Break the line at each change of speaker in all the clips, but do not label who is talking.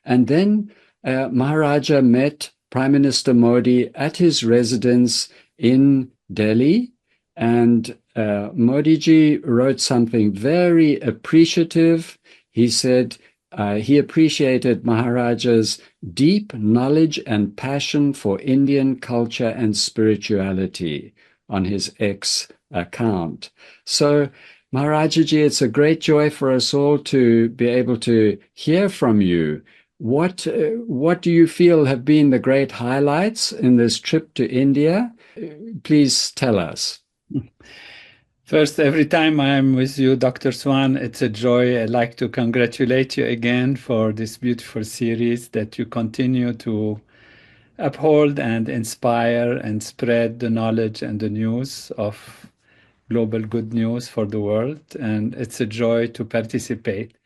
And then Maharaja met Prime Minister Modi at his residence in Delhi. And Modi ji wrote something very appreciative. He said he appreciated Maharaja's deep knowledge and passion for Indian culture and spirituality on his X account. So, Maharajaji, it's a great joy for us all to be able to hear from you. What do you feel have been the great highlights in this trip to India? Please tell us.
First, every time I'm with you, Dr. Swan, it's a joy. I'd like to congratulate you again for this beautiful series that you continue to uphold and inspire and spread the knowledge and the news of global good news for the world. And it's a joy to participate.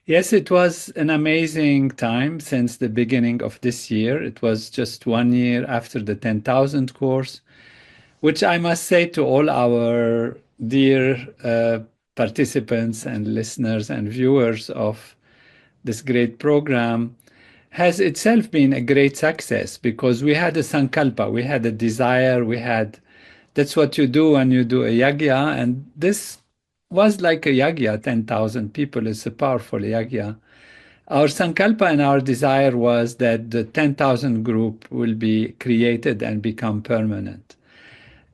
Yes, it was an amazing time since the beginning of this year. It was just 1 year after the 10,000 course, which I must say to all our dear participants and listeners and viewers of this great program has itself been a great success because we had a sankalpa, we had a desire, that's what you do when you do a yagya, and this was like a yagya, 10,000 people is a powerful yagya. Our sankalpa and our desire was that the 10,000 group will be created and become permanent.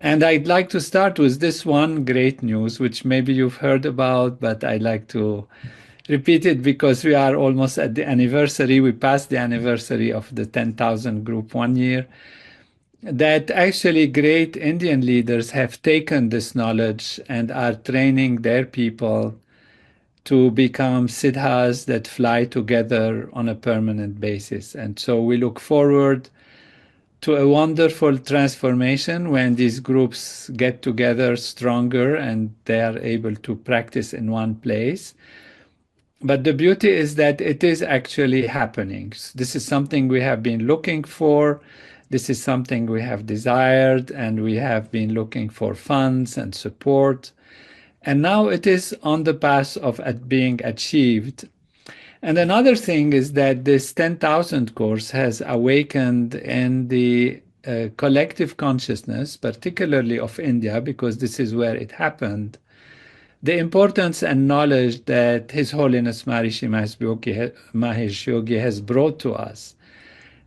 And I'd like to start with this one great news, which maybe you've heard about, but I'd like to repeat it because we are almost at the anniversary. We passed the anniversary of the 10,000 group 1 year. That actually great Indian leaders have taken this knowledge and are training their people to become siddhas that fly together on a permanent basis. And so we look forward to a wonderful transformation when these groups get together stronger and they are able to practice in one place. But the beauty is that it is actually happening. This is something we have been looking for. This is something we have desired, and we have been looking for funds and support. And now it is on the path of being achieved. And another thing is that this 10,000 course has awakened in the collective consciousness, particularly of India, because this is where it happened, the importance and knowledge that His Holiness Maharishi Mahesh Yogi has brought to us,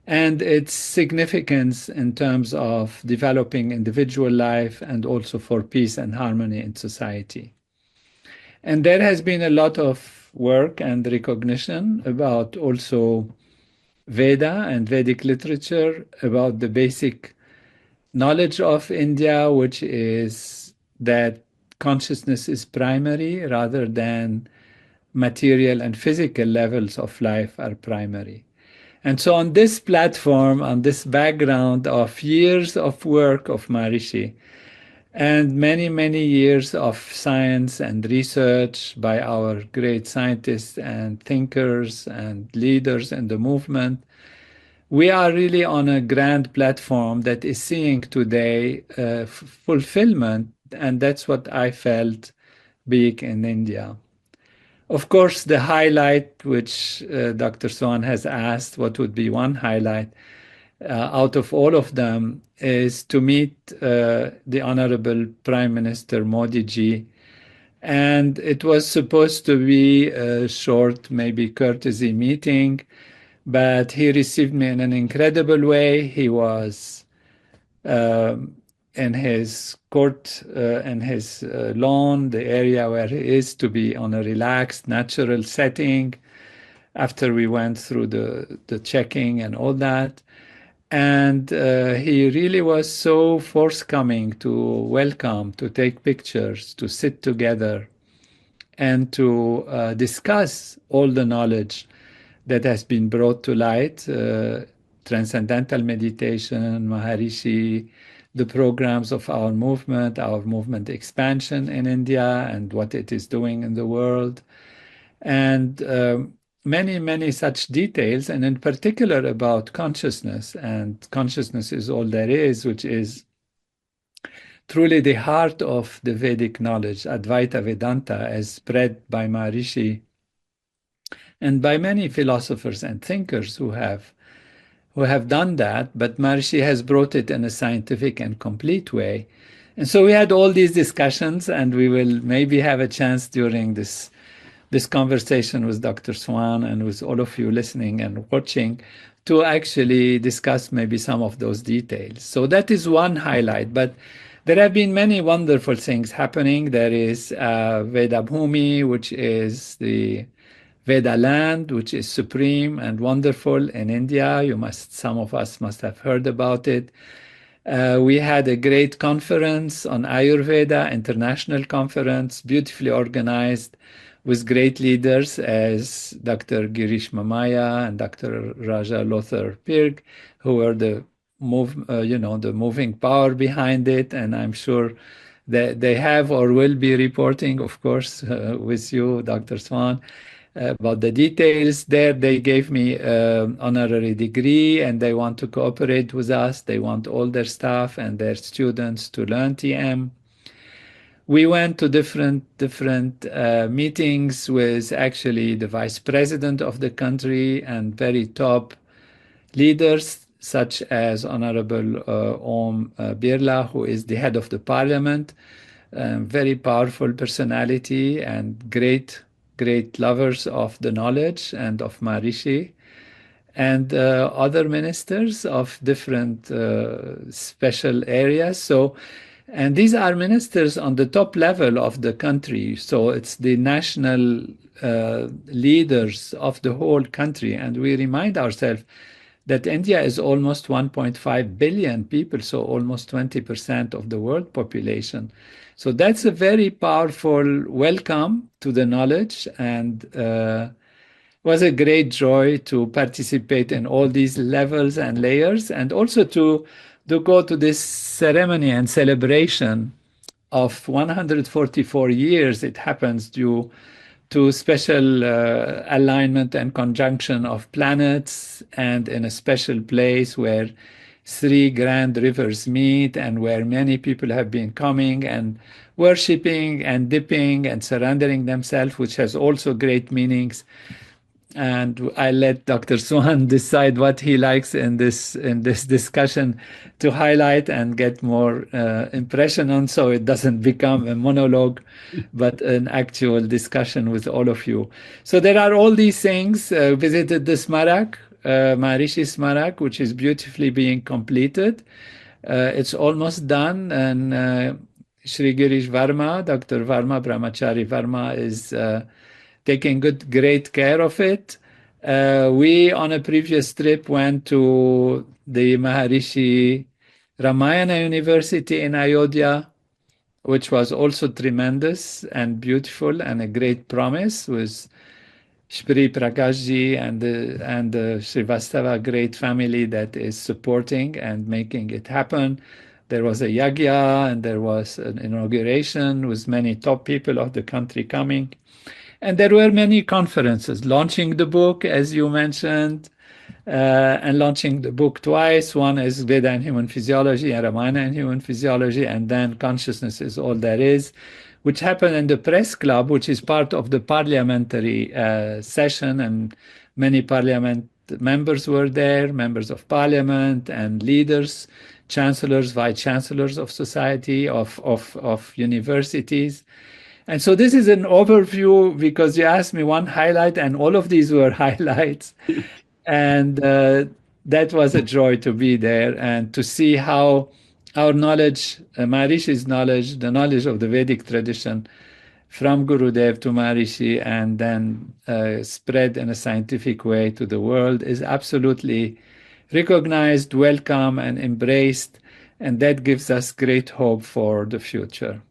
and its significance in terms of developing individual life and also for peace and harmony in society. And there has been a lot of work and recognition about also Veda and Vedic literature, about the basic knowledge of India, which is that consciousness is primary rather than material and physical levels of life are primary. And so on this platform, on this background of years of work of Maharishi and many, many years of science and research by our great scientists and thinkers and leaders in the movement, we are really on a grand platform that is seeing today fulfillment, and that's what I felt being in India. Of course, the highlight, which Dr. Swan has asked, what would be one highlight out of all of them, is to meet the Honorable Prime Minister Modi ji. And it was supposed to be a short, maybe courtesy meeting, but he received me in an incredible way. He was in his court, in his lawn, the area where he is, to be on a relaxed, natural setting after we went through the checking and all that. And he really was so forthcoming to welcome, to take pictures, to sit together, and to discuss all the knowledge that has been brought to light, transcendental meditation, Maharishi, the programs of our movement expansion in India and what it is doing in the world, and many, many such details, and in particular about consciousness. And consciousness is all there is, which is truly the heart of the Vedic knowledge, Advaita Vedanta, as spread by Maharishi and by many philosophers and thinkers who have done that, but Maharishi has brought it in a scientific and complete way. And so we had all these discussions, and we will maybe have a chance during this conversation with Dr. Swan and with all of you listening and watching to actually discuss maybe some of those details. So that is one highlight, but there have been many wonderful things happening. There is Veda Bhumi, which is the Veda land, which is supreme and wonderful in India. Some of us must have heard about it. We had a great conference on Ayurveda, international conference, beautifully organized with great leaders as Dr. Girish Mamaya and Dr. Raja Lothar Pirg, who were the moving power behind it. And I'm sure that they have or will be reporting, of course, with you, Dr. Swan, about the details. There they gave me an honorary degree, and they want to cooperate with us. They want all their staff and their students to learn TM. We went to different meetings with actually the vice president of the country and very top leaders such as Honorable Om Birla, who is the head of the parliament, very powerful personality and great lovers of the knowledge and of Maharishi, and other ministers of different special areas. So, and these are ministers on the top level of the country. So it's the national leaders of the whole country. And we remind ourselves that India is almost 1.5 billion people, so almost 20% of the world population. So that's a very powerful welcome to the knowledge, and was a great joy to participate in all these levels and layers, and also to go to this ceremony and celebration of 144 years. It happens due to special alignment and conjunction of planets, and in a special place where three grand rivers meet, and where many people have been coming and worshipping and dipping and surrendering themselves, which has also great meanings. And I let Dr. Swan decide what he likes in this discussion to highlight and get more impression on, so it doesn't become a monologue, but an actual discussion with all of you. So there are all these things. Visited the Smarak, Maharishi Smarak, which is beautifully being completed. It's almost done, and Shri Girish Varma, Dr. Varma, Brahmachari Varma, is taking great care of it. We, on a previous trip, went to the Maharishi Ramayana University in Ayodhya, which was also tremendous and beautiful and a great promise, with Shri Prakashji and the Srivastava great family that is supporting and making it happen. There was a yagya, and there was an inauguration with many top people of the country coming. And there were many conferences, launching the book, as you mentioned, and launching the book twice. One is Veda and Human Physiology and Ramayana and Human Physiology, and then Consciousness is All There Is, which happened in the press club, which is part of the parliamentary session, and many parliament members were there, members of parliament and leaders, chancellors, vice-chancellors of society, of universities. And so this is an overview, because you asked me one highlight, and all of these were highlights. And that was a joy to be there and to see how our knowledge, Maharishi's knowledge, the knowledge of the Vedic tradition from Gurudev to Maharishi, and then spread in a scientific way to the world, is absolutely recognized, welcome, and embraced. And that gives us great hope for the future.